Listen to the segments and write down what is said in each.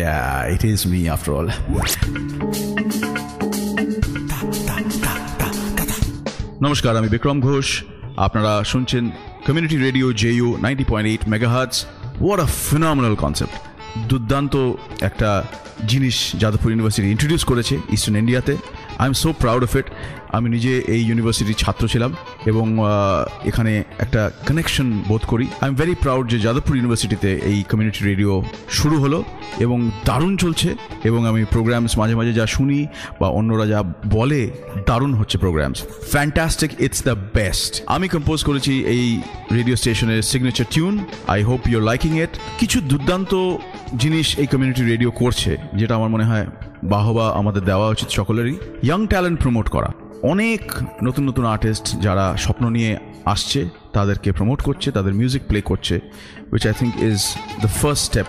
Yeah, it is me after all. নমস্কার, আমি বিক্রম ঘোষ। আপনারা শুনছেন community radio JU 90.8 megahertz. What a phenomenal concept! দুর্দান্ত একটা জিনিস যাদবপুর ইউনিভার্সিটি ইন্ট্রোডিউস করেছে ইস্টার্ন ইন্ডিয়াতে। I am so proud of it. আমি নিজে এই ইউনিভার্সিটির ছাত্র ছিলাম এবং এখানে একটা কানেকশন বোধ করি। আই এম ভেরি প্রাউড যে যাদবপুর ইউনিভার্সিটিতে এই কমিউনিটি রেডিও শুরু হলো এবং দারুণ চলছে। এবং আমি প্রোগ্রামস মাঝে মাঝে যা শুনি বা অন্যরা যা বলে, দারুণ হচ্ছে programs, fantastic, it's the best. আমি কম্পোজ করেছি এই রেডিও স্টেশনের signature tune. I hope your liking ইট। কিছু দুর্দান্ত জিনিস এই কমিউনিটি রেডিও করছে, যেটা আমার মনে হয় বাহবা আমাদের দেওয়া উচিত সকলেরই। ইয়াং ট্যালেন্ট প্রমোট করা, অনেক নতুন নতুন আর্টিস্ট যারা স্বপ্ন নিয়ে আসছে তাদেরকে প্রমোট করছে, তাদের মিউজিক প্লে করছে, which I think is the first step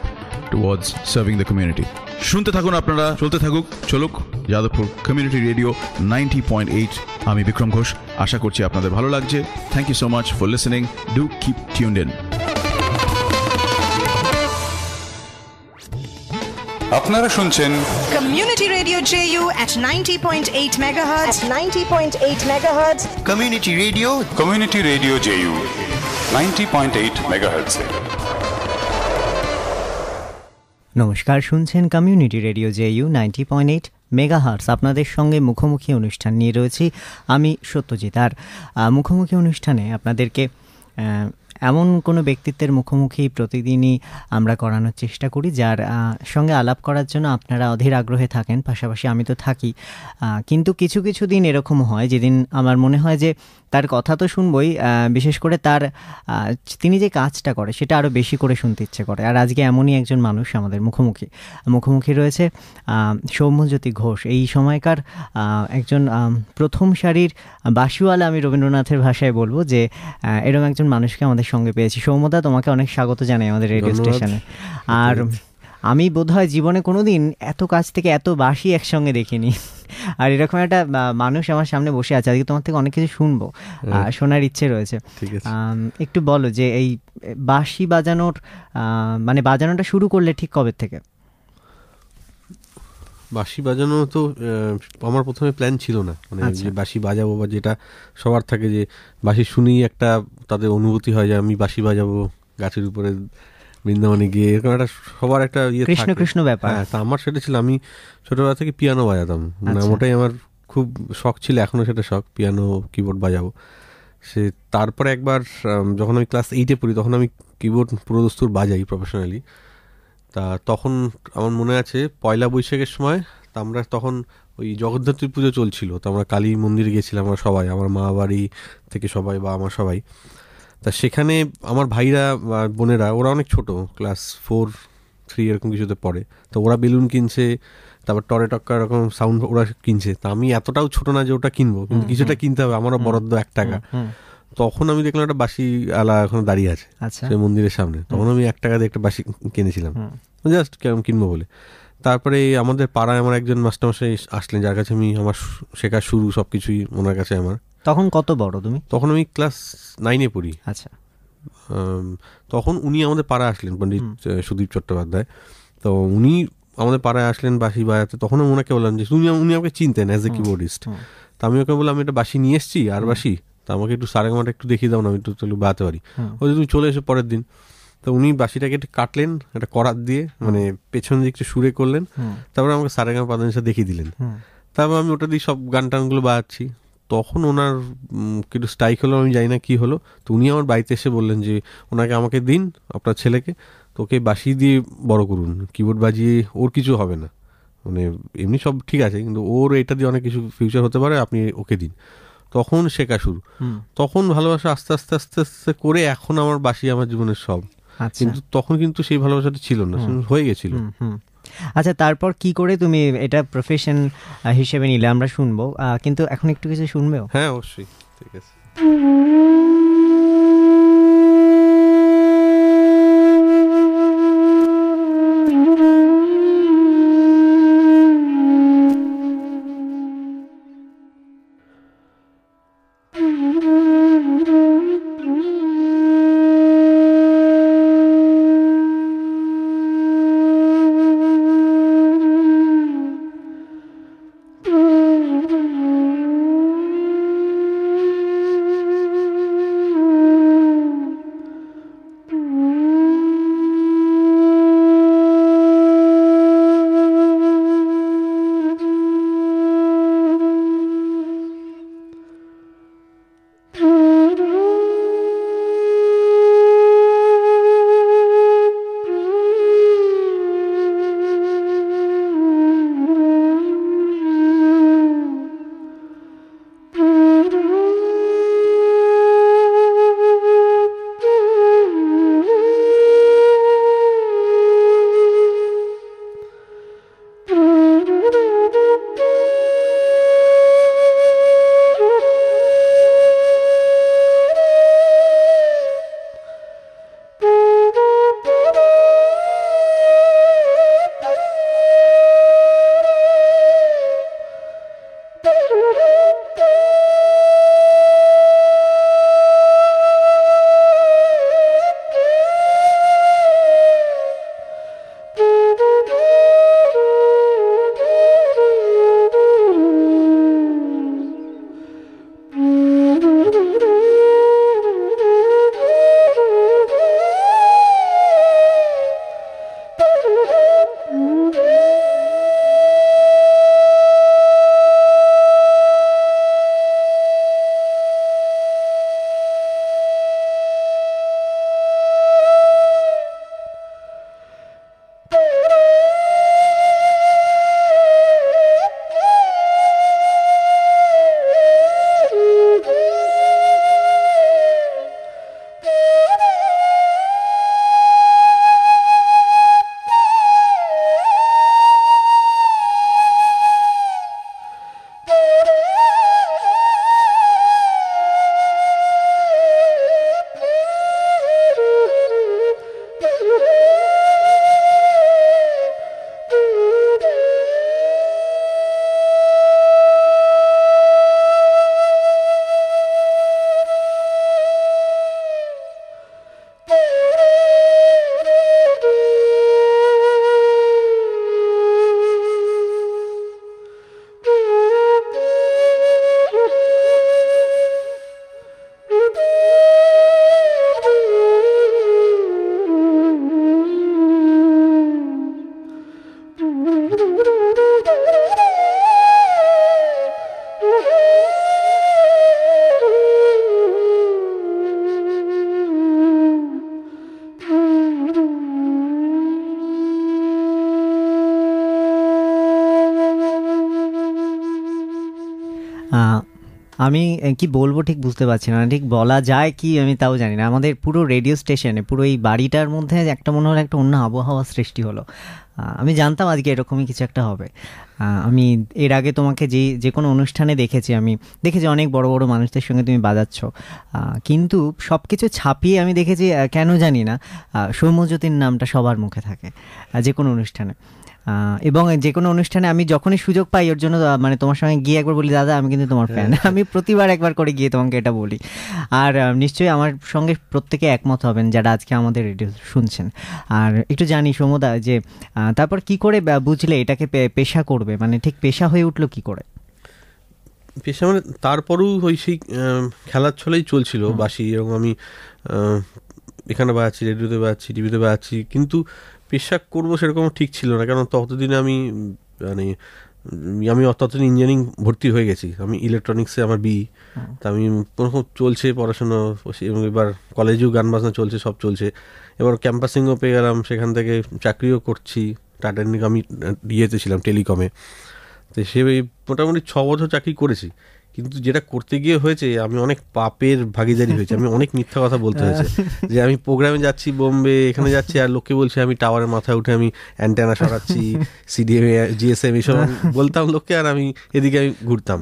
towards serving the community. শুনতে থাকুন আপনারা, চলতে থাকুক, চলুক যাদবপুর কমিউনিটি রেডিও 90.8। আমি বিক্রম ঘোষ, আশা করছি আপনাদের ভালো লাগছে। Thank you so much for listening. Do keep tuned in. আপনারা শুনছেন community radio JU at 90.8 megahertz. Community radio JU 90.8 megahertz. নমস্কার, শুনছেন কমিউনিটি রেডিও জেইউ 90.8 মেগাহার্টজ। আপনাদের সঙ্গে মুখোমুখি অনুষ্ঠান নিয়ে রয়েছি আমি সত্যজিৎ। আর মুখোমুখি অনুষ্ঠানে আপনাদেরকে এমন কোনো ব্যক্তিত্বের মুখোমুখি প্রতিদিনই আমরা করানোর চেষ্টা করি, যার সঙ্গে আলাপ করার জন্য আপনারা অধীর আগ্রহে থাকেন, পাশাপাশি আমি তো থাকি। কিন্তু কিছু কিছু দিন এরকম হয় যেদিন আমার মনে হয় যে তার কথা তো শুনবই, বিশেষ করে তিনি যে কাজটা করে সেটা আরও বেশি করে শুনতে ইচ্ছে করে। আর আজকে এমনই একজন মানুষ আমাদের মুখোমুখি রয়েছে সৌম্যজ্যোতি ঘোষ। এই সময়কার একজন প্রথম সারির বাঁশিওয়ালা, আমি রবীন্দ্রনাথের ভাষায় বলবো যে এরকম একজন মানুষকে আমাদের সঙ্গে পেয়েছি। সৌম্যদা, তোমাকে অনেক স্বাগত জানাই আমাদের রেডিও স্টেশনে। আর আমি বোধহয় জীবনে কোনো দিন এত কাছ থেকে এত বাঁশি একসঙ্গে দেখিনি। আর এরকম একটা মানুষ আমার সামনে বসে আছে, আজকে তোমার থেকে অনেক কিছু শুনবো, শোনার ইচ্ছে রয়েছে। একটু বলো যে এই বাঁশি বাজানোর মানে বাজানোটা শুরু করলে ঠিক কবে থেকে? বাঁশি বাজানো তো আমার প্রথমে প্ল্যান ছিল না, মানে যে বাঁশি বাজাবো, বা যেটা সবার থাকে যে বাঁশি শুনেই একটা তাদের অনুভূতি হয় যে আমি বাঁশি বাজাবো গাছের উপরে বৃন্দাবনে গিয়ে, এরকম একটা সবার একটা ইয়ে কৃষ্ণ কৃষ্ণ ব্যাপার। হ্যাঁ, তা আমার সেটা ছিল। আমি ছোটবেলা থেকে পিয়ানো বাজাতাম, মানে ওটাই আমার খুব শখ ছিল, এখনো সেটা শখ, পিয়ানো কিবোর্ড বাজাবো। তারপরে একবার যখন আমি ক্লাস 8-এ পড়ি, তখন আমি কিবোর্ড পুরোদস্তুর বাজাই প্রফেশনালি। তা তখন আমার মনে আছে পয়লা বৈশাখের সময়, তা আমরা তখন ওই জগদ্ধাত্রী পুজো চলছিল, তো আমরা কালী মন্দিরে গেছিলাম, আমরা সবাই, আমার মা বাড়ি থেকে সবাই বা আমার সবাই। তা সেখানে আমার ভাইরা বোনেরা, ওরা অনেক ছোট, ক্লাস 4-3 এরকম কিছুতে পড়ে, তো ওরা বেলুন কিনছে, তারপর টরে টক্কা এরকম সাউন্ড ওরা কিনছে। তা আমি এতটাও ছোট না যে ওটা কিনবো, কিন্তু কিছুটা কিনতে হবে, আমারও বরাদ্দ 1 টাকা। তখন আমি দেখলাম একটা বাঁশি আলা এখন দাঁড়িয়ে আছে সেই মন্দিরের সামনে, তখন আমি 1 টাকা দিয়ে একটা বাঁশি কিনেছিলাম, জাস্ট কেমন কিনবো বলে। তারপরে আমাদের পাড়ায় আমার একজন মাস্টারমশাই আসলেন, যার কাছে আমি আমার শেখা শুরু সবকিছুই ওনার কাছে আমার। তখন কত বড় তুমি? তখন আমি ক্লাস 9-এ পড়ি। আচ্ছা। তখন উনি আমাদের পাড়ায় আসলেন, পণ্ডিত সুদীপ চট্টোপাধ্যায়। তো উনি আমাদের পাড়ায় আসলেন বাঁশি বাজাতে। তখন আমি ওনাকে বললাম যে উনি আমাকে চিনতেন অ্যাজ এ কিবোর্ডিস্ট। তা আমি ওকে বললাম, আমি একটা বাঁশি নিয়ে এসেছি, আর বাঁশি, তা আমাকে একটু সারেগামাটা একটু দেখিয়ে দাও না, আমি একটু বাজাতে পারি। ও যে তুমি চলে এসো পরের দিন। তো উনি বাঁশিটাকে একটু কাটলেন একটা করাত দিয়ে, মানে পেছন দিকে একটু সুরে করলেন, তারপরে আমাকে সারেগামা পাদানিসা দেখিয়ে দিলেন। তারপর আমি ওটা দিয়ে সব গান টানগুলো বাজাচ্ছি। তখন ওনার একটু স্ট্রাইক হলো, আমি জানি না কী হলো। তো উনি আমার বাড়িতে এসে বললেন যে আমাকে দিন, আপনার ছেলেকে, তো ওকে বাঁশি দিয়ে বড় করুন, কিবোর্ড বাজিয়ে ওর কিছু হবে না, মানে এমনি সব ঠিক আছে, কিন্তু ওর এটা দিয়ে অনেক কিছু ফিউচার হতে পারে, আপনি ওকে দিন। তখন শেখা শুরু, তখন ভালোবাসা আস্তে আস্তে আস্তে আস্তে করে এখন আমার বাঁশি আমার জীবনের সব। কিন্তু তখন কিন্তু সেই ভালোবাসাটা ছিল না, হয়ে গেছিল। আচ্ছা, তারপর কি করে তুমি এটা প্রফেশন হিসেবে নিলে আমরা শুনবো, কিন্তু এখন একটু কিছু শুনবেও? হ্যাঁ, অবশ্যই, ঠিক আছে। আমি কি বলবো ঠিক বুঝতে পারছি না, ঠিক বলা যায় কি আমি তাও জানি না। আমাদের পুরো রেডিও স্টেশনে, পুরো এই বাড়িটার মধ্যে একটা মনে হলো একটা অন্য আবহাওয়া সৃষ্টি হলো। আমি জানতাম আজকে এরকমই কিছু একটা হবে। আমি এর আগে তোমাকে যে কোনো অনুষ্ঠানে দেখেছি অনেক বড় বড় মানুষদের সঙ্গে তুমি বাজাচ্ছ, কিন্তু সব কিছু ছাপিয়ে আমি দেখেছি কেন জানি না সৌম্যজ্যোতির নামটা সবার মুখে থাকে যে কোনো অনুষ্ঠানে। এবং যে কোনো অনুষ্ঠানে আমি যখনই সুযোগ পাই ওর জন্য মানে তোমার সঙ্গে গিয়ে একবার বলি, দাদা আমি কিন্তু তোমার ফ্যান। আমি প্রতিবার একবার করে গিয়ে তোমাকে এটা বলি। আর নিশ্চয়ই আমার সঙ্গে প্রত্যেকে একমত হবেন যারা আজকে আমাদের রেডিও শুনছেন। আর একটু জানি সমুদা যে তারপর কি করে বুঝলে এটাকে পেশা করবে, মানে ঠিক পেশা হয়ে উঠলো কি করে? পেশা মানে তারপরেও ওই সেই খেলার ছলেই চলছিল বাঁশি, এবং আমি এখানে বাজাচ্ছি, রেডিওতে বাজাচ্ছি, টিভিতে বাজাচ্ছি, কিন্তু পেশা করবো সেরকম ঠিক ছিল না। কারণ ততদিনে আমি ততদিন ইঞ্জিনিয়ারিং ভর্তি হয়ে গেছি। আমি ইলেকট্রনিক্সে আমার তা আমি চলছে পড়াশুনো, এবং এবার কলেজেও গান বাজনা চলছে, সব চলছে। এবার ক্যাম্পাসিংও পেয়ে গেলাম, সেখান থেকে চাকরিও করছি। টাটা আমি ইয়েতে ছিলাম, টেলিকমে। তো সে মোটামুটি 6 বছর চাকরি করেছি, কিন্তু যেটা করতে গিয়ে হয়েছে আমি অনেক পাপের ভাগিদারি হয়েছে। আমি অনেক মিথ্যা কথা বলতে হয়েছে যে আমি প্রোগ্রামে যাচ্ছি বোম্বে, এখানে যাচ্ছি, আর লোককে বলছি আমি টাওয়ারের মাথায় উঠে আমি অ্যান্টেনা সরাচ্ছি, সিডিএম জিএসএম এইসব বলতাম লোককে, আর এদিকে আমি ঘুরতাম।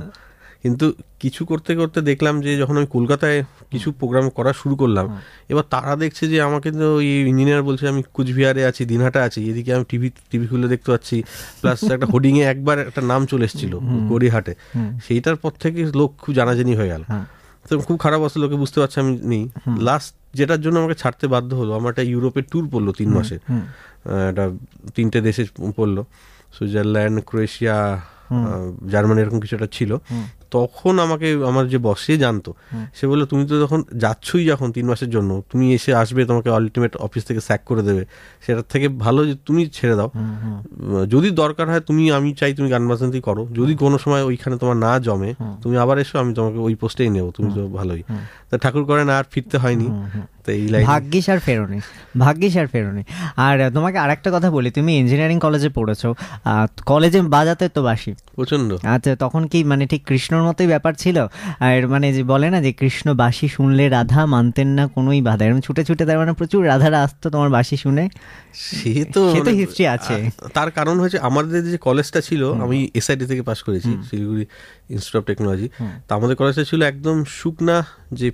কিন্তু কিছু করতে করতে দেখলাম যে যখন আমি কলকাতায় কিছু প্রোগ্রাম করা শুরু করলাম, এবার তারা দেখছে যে আমাকে তো এই ইঞ্জিনিয়ার বলছে আমি কুচবিহারে আছি, দিনহাটা আছি, এদিকে আমি টিভি খুলে দেখতে পাচ্ছি, প্লাস একটা হোর্ডিংয়ে একবার একটা নাম চলে এসেছিল গড়িহাটে। সেইটার পর থেকে লোক খুব জানাজানি হয়ে গেল। তো খুব খারাপ অবস্থা, লোকে বুঝতে পারছে আমি নেই। লাস্ট যেটার জন্য আমাকে ছাড়তে বাধ্য হলো, আমার একটা ইউরোপের ট্যুর পড়লো 3 মাসে, একটা 3টে দেশে পড়লো, সুইজারল্যান্ড, ক্রোয়েশিয়া, জার্মানি, এরকম কিছু একটা ছিল। তখন আমাকে আমার যে বস সে জানতো, সে বললো তুমি তো যখন যাচ্ছই যখন 3 মাসের জন্য, তুমি এসে আসবে, তোমাকে আলটিমেট অফিস থেকে স্যাক করে দেবে, সেটার থেকে ভালো যে তুমি ছেড়ে দাও। যদি দরকার হয় আমি চাই তুমি গান বাজনাতেই করো, যদি কোনো সময় ওইখানে তোমার না জমে তুমি আবার এসো, আমি তোমাকে ওই পোস্টেই নেবো, তুমি তো ভালোই। তা ঠাকুর করে না, আর ফিরতে হয়নি। ভাগ্যিস আর ফেরোনি। আর তোমাকে আর একটা কথা বলি, তুমি ইঞ্জিনিয়ারিং কলেজে পড়েছো, কলেজে বাজাতে তো বাঁশি প্রচন্ড। আচ্ছা, তখন কি মানে ঠিক কৃষ্ণর মতোই ব্যাপার ছিল? আর মানে যে বলে না যে কৃষ্ণ বাঁশি শুনলে রাধা মানতেন না কোনোই বাধা, এরকম ছুটে তার মানে প্রচুর রাধারা আসতো তোমার বাঁশি শুনে? সে তো হিস্ট্রি আছে। তার কারণ হয়েছে আমাদের যে কলেজটা ছিল, আমি এসআইডি থেকে পাস করেছি, শিলিগুড়ি ইনস্টিটিউট অফ টেকনোলজি। তা আমাদের কলেজটা ছিল একদম শুকনা, যে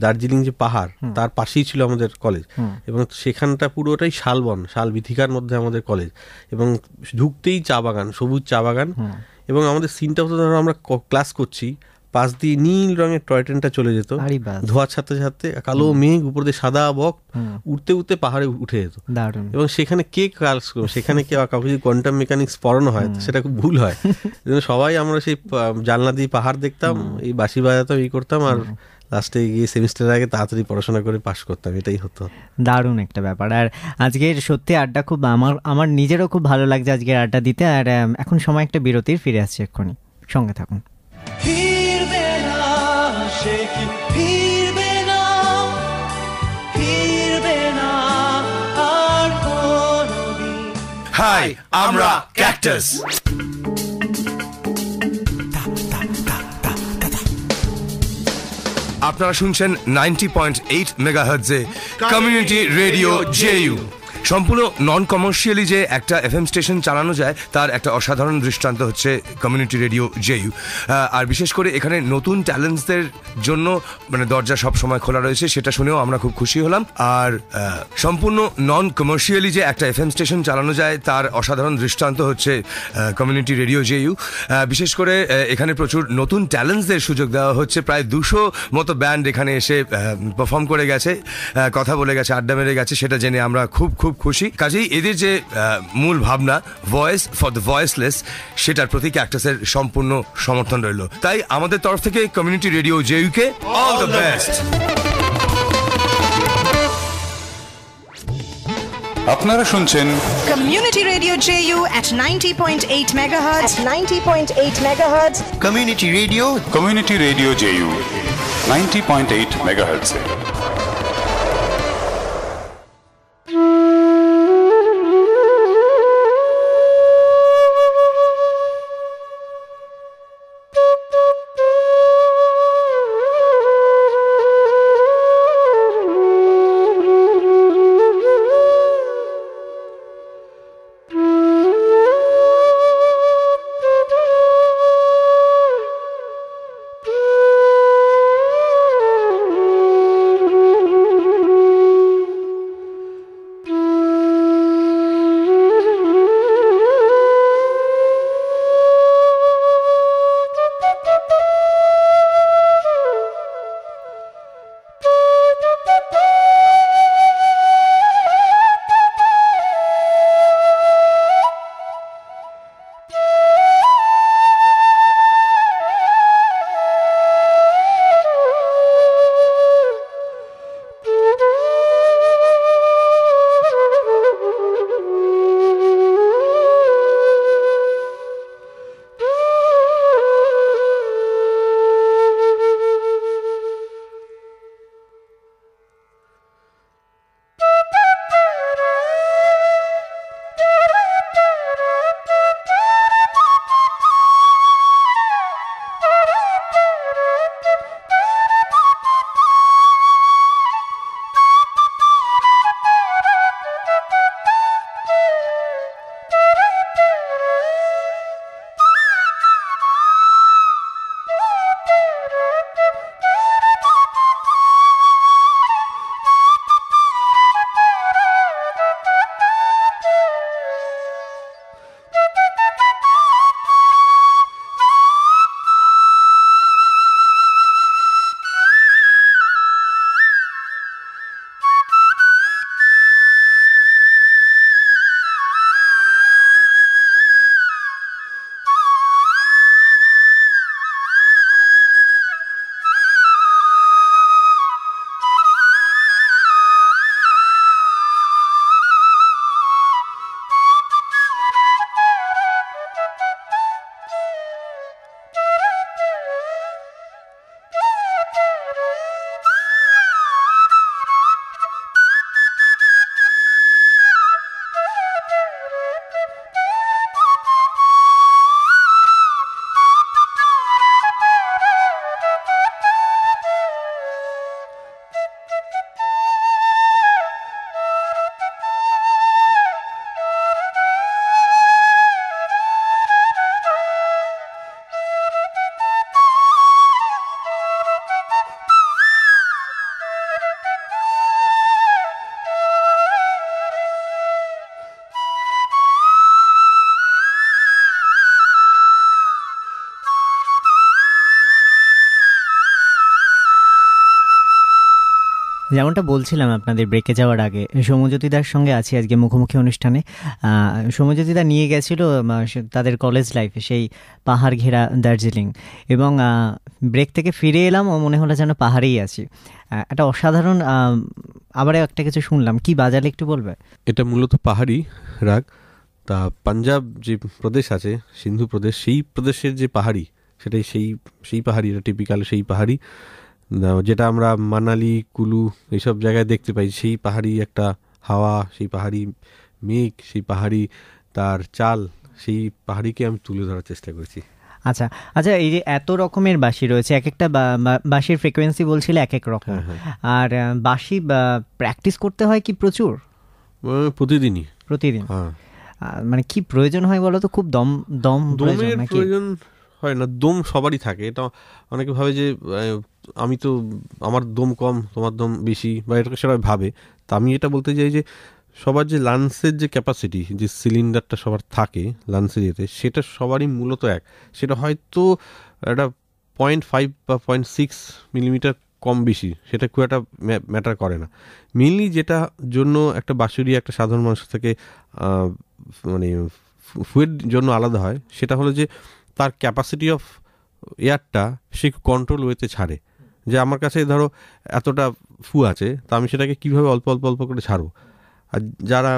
দার্জিলিং যে পাহাড় তার পাশেই ছিল আমাদের কলেজ, এবং সেখানটা পুরোটাই শালবন, শাল বিথিকার মধ্যে আমাদের কলেজ, এবং ঢুকতেই চা বাগান, সবুজ চা বাগান। এবং আমাদের সিনটা হতো, ধরো আমরা ক্লাস করছি, পাশ দিয়ে নীল রঙের টয় ট্রেনটা চলে যেত, ধোঁয়ার ছাড়তে ছাড়তে, কালো মেঘ, উপর দিয়ে সাদা বক, উঠতে পাহাড়ে উঠে যেত। এবং সেখানে কে ক্লাস করবে, সেখানে কাউকে যদি কোয়ান্টাম মেকানিক্স পড়ানো হয় সেটা খুব ভুল হয়। সবাই আমরা সেই জানলা দিয়ে পাহাড় দেখতাম, এই বাঁশি বাজাতাম, এই করতাম, আর লাস্টে গিয়ে সেমিস্টারের আগে তাড়াতাড়ি পড়াশোনা করে পাস করতাম, এটাই হতো। দারুণ একটা ব্যাপার। আর আজকের সত্যি আড্ডা খুব আমার নিজেরও খুব ভালো লাগছে আজকের আড্ডা দিতে। আর এখন সময় একটা বিরতির, ফিরে আসছে এক্ষুনি, সঙ্গে থাকুন। হাই, আমরা ক্যাকটাস। আপনারা শুনছেন 90.8 মেগাহার্টজে কমিউনিটি রেডিও জেইউ। সম্পূর্ণ নন কমার্শিয়ালি যে একটা এফএম স্টেশন চালানো যায় তার একটা অসাধারণ দৃষ্টান্ত হচ্ছে কমিউনিটি রেডিও জেইউ। আর বিশেষ করে এখানে নতুন ট্যালেন্টসদের জন্য মানে দরজা সব সময় খোলা রয়েছে, সেটা শুনেও আমরা খুব খুশি হলাম। আর সম্পূর্ণ নন কমার্শিয়ালি যে একটা এফএম স্টেশন চালানো যায় তার অসাধারণ দৃষ্টান্ত হচ্ছে কমিউনিটি রেডিও জেইউ। বিশেষ করে এখানে প্রচুর নতুন ট্যালেন্টসদের সুযোগ দেওয়া হচ্ছে। প্রায় 200 মতো ব্যান্ড এখানে এসে পারফর্ম করে গেছে, কথা বলে গেছে, আড্ডা মেরে গেছে, সেটা জেনে আমরা খুব খুশি। কাজেই এদের যে মূল ভাবনা, ভয়েস ফর দ্য ভয়েসলেস, সেটার প্রতি ক্যাকটাসের সম্পূর্ণ সমর্থন রইল। তাই আমাদের তরফ থেকে community radio JUK all the best. আপনারা শুনছেন Community Radio JU at 90.8 megahertz. At 90.8 megahertz. Community radio JU 90.8 মেগাহার্টজে। যেমনটা বলছিলাম আপনাদের ব্রেকে যাওয়ার আগে, সৌম্যজ্যোতিদার সঙ্গে আছি আজকে মুখোমুখি অনুষ্ঠানে। সৌম্যজ্যোতিদা নিয়ে গেছিল তাদের কলেজ লাইফে সেই পাহাড় ঘেরা দার্জিলিং, এবং ব্রেক থেকে ফিরে এলাম ও মনে হলো যেন পাহাড়েই আছি। একটা অসাধারণ আবার একটা কিছু শুনলাম, কি বাজালে একটু বলবে? এটা মূলত পাহাড়ি রাগ। তা পাঞ্জাব যে প্রদেশ আছে, সিন্ধু প্রদেশ, সেই প্রদেশের যে পাহাড়ি, সেটাই সেই পাহাড়ি, এটা টিপিক্যাল সেই পাহাড়ি যেটা আমরা মানালি, কুলু এইসব জায়গায় দেখতে পাই। সেই পাহাড়ি একটা হাওয়া, সেই পাহাড়ি মেঘ, সেই পাহাড়ি তার চাল, সেই পাহাড়িকে আমি তুলে ধরার চেষ্টা করেছি। আচ্ছা আচ্ছা, এই যে এত রকমের বাঁশি রয়েছে, এক একটা বাঁশির ফ্রিকোয়েন্সি বলছিলে এক এক রকম, আর বাঁশি প্র্যাকটিস করতে হয় কি প্রচুর? প্রতিদিনই। প্রতিদিন? মানে কি প্রয়োজন হয় বলো তো? খুব দমের প্রয়োজন হয় না? দম সবারই থাকে। এটা অনেকে ভাবে যে আমি তো, আমার দম কম, তোমার দম বেশি, বা এটা সবাই ভাবে। তা আমি এটা বলতে চাই যে সবার যে লাংসের যে ক্যাপাসিটি, যে সিলিন্ডারটা সবার থাকে লাংসে যেতে, সেটা সবারই মূলত এক। সেটা হয়তো একটা 0.5 বা 0.6 মিলিমিটার কম বেশি, সেটা খুব একটা ম্যাটার করে না। মেনলি যেটা জন্য একটা বাঁশুরি একটা সাধারণ মানুষ থেকে মানে ফুয়ের জন্য আলাদা হয়, সেটা হলো যে তার ক্যাপাসিটি অফ এয়ারটা সে কন্ট্রোল ওয়েতে ছাড়ে। যে আমার কাছে ধরো এতটা ফু আছে, তা আমি সেটাকে কীভাবে অল্প অল্প অল্প করে ছাড়বো। আর যারা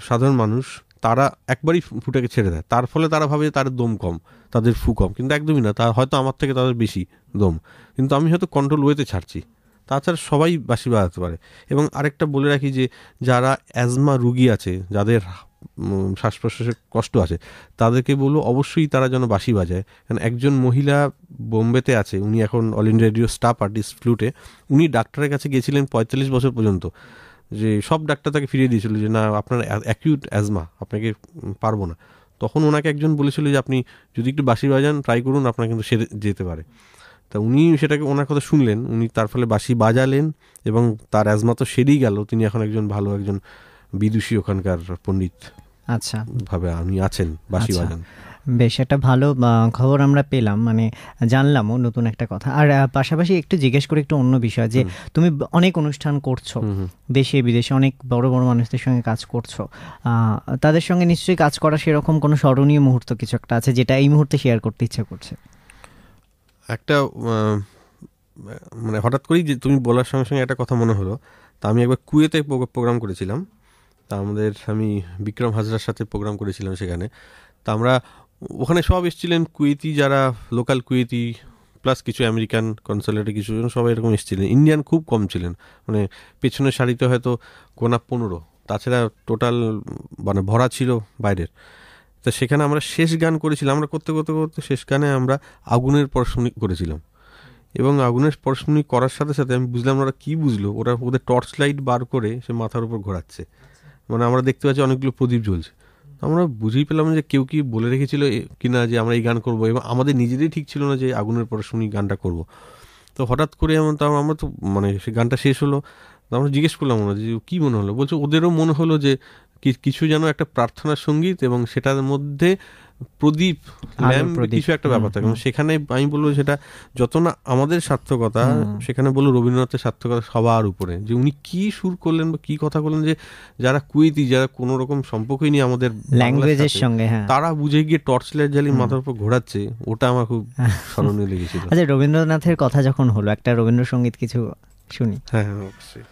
সাধারণ মানুষ তারা একবারই ফুটাকে ছেড়ে দেয়, তার ফলে তারা ভাবে তার দম কম, তাদের ফু কম, কিন্তু একদমই না। তা হয়তো আমার থেকে তাদের বেশি দম, কিন্তু আমি হয়তো কন্ট্রোল ওয়েতে ছাড়ছি। তাছাড়া সবাই বাঁশি বাজাতে পারে। এবং আরেকটা বলে রাখি যে যারা অ্যাজমা রুগী আছে, যাদের শ্বাস প্রশ্বাসের কষ্ট আছে, তাদেরকে বলবো অবশ্যই তারা যেন বাঁশি বাজায়। কারণ একজন মহিলা বোম্বেতে আছে, উনি এখন All India Radio staff artist ফ্লুটে, উনি ডাক্তারের কাছে গিয়েছিলেন 45 বছর পর্যন্ত, যে সব ডাক্তার তাকে ফিরিয়ে দিয়েছিল যে না, আপনার অ্যাকিউট অ্যাজমা, আপনাকে পারবো না। তখন ওনাকে একজন বলেছিল যে আপনি যদি একটু বাঁশি বাজান, ট্রাই করুন, আপনার কিন্তু সেরে যেতে পারে। তা উনি সেটাকে, ওনার কথা শুনলেন, উনি তার ফলে বাঁশি বাজালেন এবং তার অ্যাজমা তো সেরেই গেল। তিনি এখন ভালো একজন বিদুষী ওখানকার পণ্ডিত আচ্ছা ভাবে আমি আছেন, বাঁশি বাজান। বেশ একটা ভালো খবর আমরা পেলাম, মানে জানলামও নতুন একটা কথা। আর পাশাপাশি একটু জিজ্ঞেস করে একটু অন্য বিষয়, যে তুমি অনেক অনুষ্ঠান করছো দেশে বিদেশে, অনেক বড় বড় মানুষদের সঙ্গে কাজ করছো, তাদের সঙ্গে নিশ্চয়ই কাজ করা সেরকম কোনো স্মরণীয় মুহূর্ত কিছু একটা আছে যেটা এই মুহূর্তে শেয়ার করতে ইচ্ছা করছে? একটা মানে হঠাৎ করেই যে তুমি বলার সঙ্গে সঙ্গে একটা কথা মনে হলো। তা আমি একবার কুয়েতে প্রোগ্রাম করেছিলাম। তা আমি বিক্রম হাজরার সাথে প্রোগ্রাম করেছিলাম সেখানে। তা আমরা ওখানে সব এসেছিলেন কুয়েতি, যারা লোকাল কুয়েতি, প্লাস কিছু আমেরিকান কনসালেটে কিছু জন, সবাই এরকম এসেছিলেন। ইন্ডিয়ান খুব কম ছিলেন, মানে পেছনের সারিতে হয়তো গোনা 15, তাছাড়া টোটাল মানে ভরা ছিল বাইরের। তা সেখানে আমরা শেষ গান করেছিলাম। আমরা করতে করতে করতে শেষ গানে আমরা আগুনের পরশমণি করেছিলাম। এবং আগুনের পরশমণি করার সাথে সাথে আমি বুঝলাম ওরা কী বুঝলো, ওদের টর্চ লাইট বার করে সে মাথার উপর ঘোরাচ্ছে, মানে আমরা দেখতে পাচ্ছি অনেকগুলো প্রদীপ জ্বলছে। আমরা বুঝেই পেলাম যে কেউ কি বলে রেখেছিল কিনা যে আমরা এই গান করবো, এবং আমাদের নিজেদেরই ঠিক ছিল না যে আগুনের পরশমণি গানটা করব। তো হঠাৎ করে আমরা তো মানে সে গানটা শেষ হলো, আমরা জিজ্ঞেস করলাম ওরা যে কী মনে হলো। বলছে ওদেরও মনে হলো যে কিছু যেন একটা প্রার্থনার সঙ্গীত, এবং সেটার মধ্যে প্রদীপ ল্যাম্প কিছু একটা ব্যাপার থাকে। সেখানে আমি বলবো সেটা যত না আমাদের সার্থকতা, সেখানে বলবো রবীন্দ্রনাথের সার্থকতা সবার উপরে, যে উনি কি সুর করলেন বা কি কথা বললেন, যে যারা কুয়েতি, যারা কোনো রকম সম্পর্কই নেই আমাদের ল্যাঙ্গুয়েজের সঙ্গে, তারা বুঝে গিয়ে টর্চ লাইট জ্বালিয়ে মাথার উপর ঘোরাচ্ছে, ওটা আমার খুব স্মরণীয় লেগেছিল। আচ্ছা, রবীন্দ্রনাথের কথা যখন হলো, একটা রবীন্দ্রসঙ্গীত কিছু শুনি। হ্যাঁ অবশ্যই।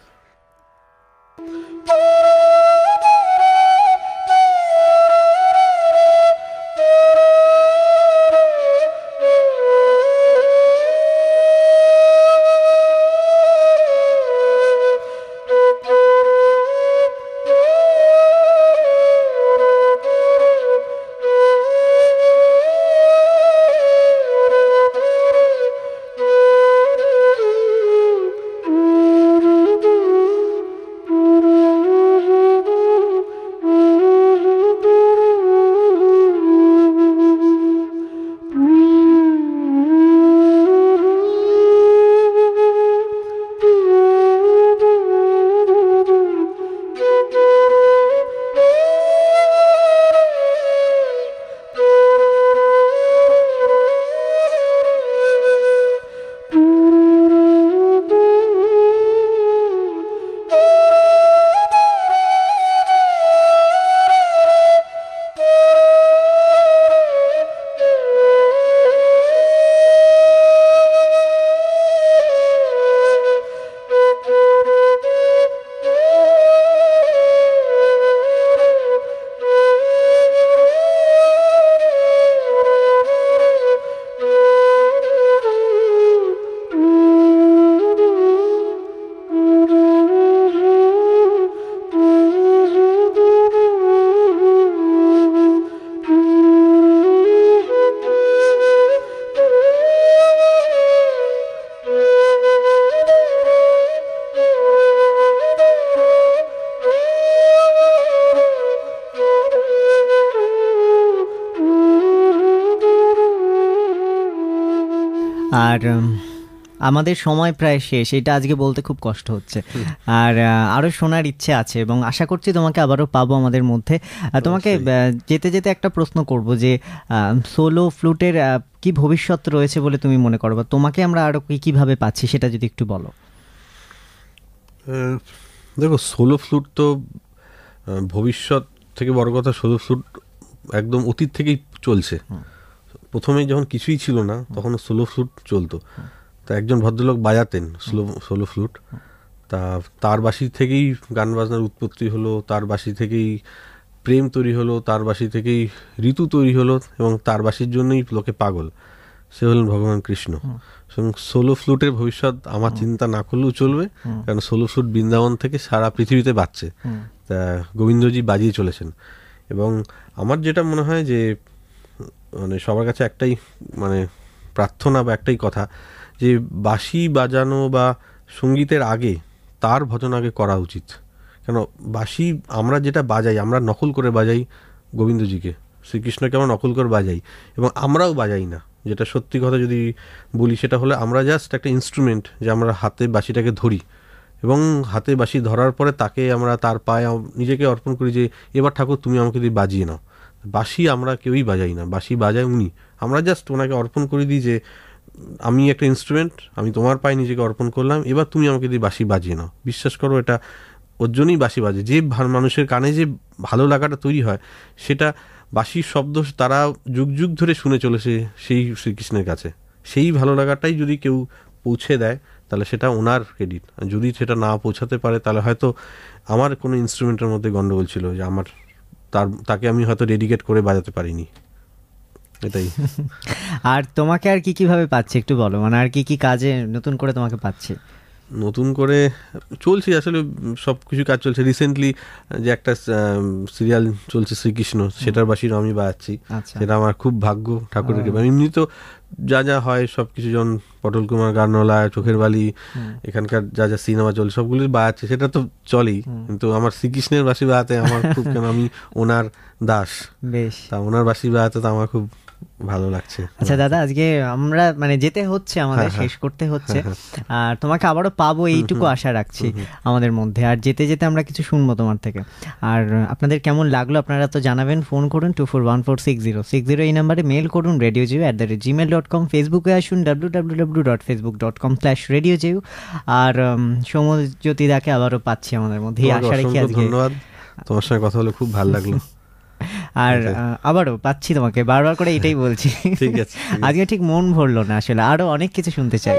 আর আমাদের সময় প্রায় শেষ, এটা আজকে বলতে খুব কষ্ট হচ্ছে। আর আরও শোনার ইচ্ছে আছে এবং আশা করছি তোমাকে আবারও পাবো আমাদের মধ্যে। তোমাকে যেতে যেতে একটা প্রশ্ন করব যে সোলো ফ্লুটের কি ভবিষ্যৎ রয়েছে বলে তুমি মনে করো, বা তোমাকে আমরা আরও কীভাবে পাচ্ছি সেটা যদি একটু বলো। দেখো, সোলো ফ্লুট তো ভবিষ্যৎ থেকে বড় কথা, সোলো ফ্লুট একদম অতীত থেকেই চলছে। প্রথমে যখন কিছুই ছিল না তখন সোলো ফ্লুট চলতো। তা একজন ভদ্রলোক বাজাতেন সোলো ফ্লুট, তার বাঁশি থেকেই গান বাজনার উৎপত্তি হলো, তার বাঁশি থেকেই প্রেম তৈরি হলো, তার বাঁশি থেকেই ঋতু তৈরি হলো, এবং তার বাঁশির জন্যই লোকে পাগল। সে হলেন ভগবান কৃষ্ণ। এবং সোলো ফ্লুটের ভবিষ্যৎ আমার চিন্তা না করলেও চলবে, কারণ সোলো ফ্লুট বৃন্দাবন থেকে সারা পৃথিবীতে বাজছে। তা গোবিন্দজি বাজিয়ে চলেছেন। এবং আমার যেটা মনে হয় যে মানে সবার কাছে একটাই মানে প্রার্থনা বা একটাই কথা, যে বাঁশি বাজানো বা সঙ্গীতের আগে তার ভজন আগে করা উচিত। কেন বাঁশি আমরা যেটা বাজাই, আমরা নকল করে বাজাই গোবিন্দজিকে, শ্রীকৃষ্ণকে আমরা নকল করে বাজাই, এবং আমরাও বাজাই না। যেটা সত্যি কথা যদি বলি সেটা হলে আমরা জাস্ট একটা ইনস্ট্রুমেন্ট, যে আমরা হাতে বাঁশিটাকে ধরি এবং হাতে বাঁশি ধরার পরে তাকে আমরা তার পায়ে নিজেকে অর্পণ করি যে এবার ঠাকুর তুমি আমাকে দিয়ে বাজিয়ে নাও। বাঁশি আমরা কেউই বাজাই না, বাঁশি বাজায় উনি। আমরা জাস্ট ওনাকে অর্পণ করে দিই যে আমি একটা ইনস্ট্রুমেন্ট, আমি তোমার পায়ে নিজেকে অর্পণ করলাম, এবার তুমি আমাকে দিয়ে বাঁশি বাজিয়ে নাও। বিশ্বাস করো, এটা ওর জন্যই বাঁশি বাজে। যে মানুষের কানে যে ভালো লাগাটা তৈরি হয়, সেটা বাঁশির শব্দ তারা যুগ যুগ ধরে শুনে চলেছে সেই শ্রীকৃষ্ণের কাছে। সেই ভালো লাগাটাই যদি কেউ পৌঁছে দেয় তাহলে সেটা ওনার ক্রেডিট। যদি সেটা না পৌঁছাতে পারে তাহলে হয়তো আমার কোনো ইনস্ট্রুমেন্টের মধ্যে গন্ডগোল ছিল, যে আমার তাকে আমি হয়তো ডেডিকেট করে বাজাতে পারিনি। এটাই। আর তোমাকে আর কিভাবে পাচ্ছে একটু বলো, মানে আর কি কাজে নতুন করে তোমাকে পাচ্ছে? নতুন করে চলছে আসলে সব কিছু কাজ চলছে। রিসেন্টলি যে একটা সিরিয়াল চলছে শ্রীকৃষ্ণ, সেটার বাঁশিরও আমি বাজাচ্ছি। সেটা আমার খুব ভাগ্য, ঠাকুরের কৃপা। এমনি তো যা যা হয় সব কিছু, যেমন পটল কুমার গানওয়ালা, চোখের বালি, এখানকার যা যা সিনেমা চলে সবগুলোই বাজাচ্ছে, সেটা তো চলেই। কিন্তু আমার শ্রীকৃষ্ণের বাঁশি বাজাতে আমার খুব, কেন আমি ওনার দাস, বেশ, তা ওনার বাঁশি বাজাতে তো আমার খুব ভালো লাগছে। আচ্ছা দাদা, আজকে আমরা মানে যেতে হচ্ছে, আমাদের শেষ করতে হচ্ছে, আর তোমাকে আবারও পাবো এইটুকু আশা রাখছি আমাদের মধ্যে। আর যেতে যেতে আমরা কিছু শুনবো তোমার থেকে। আর আপনাদের কেমন লাগলো আপনারা তো জানাবেন, ফোন করুন 24146060 এই নাম্বারে, মেল করুন radiojeu@gmail.com, ফেসবুকে আসুন www.facebook.com/radiojeu। আর সৌম্যজ্যোতি দাকে আবারও পাচ্ছি আমাদের মধ্যে, এই আশা রেখে আজকে ধন্যবাদ। তোমার সঙ্গে কথা বলে খুব ভালো লাগলো। আর আবারও পাচ্ছি তোমাকে, বারবার করে এটাই বলছি। ঠিক আছে, আজকে ঠিক মন ভরলো না আসলে, আরো অনেক কিছু শুনতে চাই।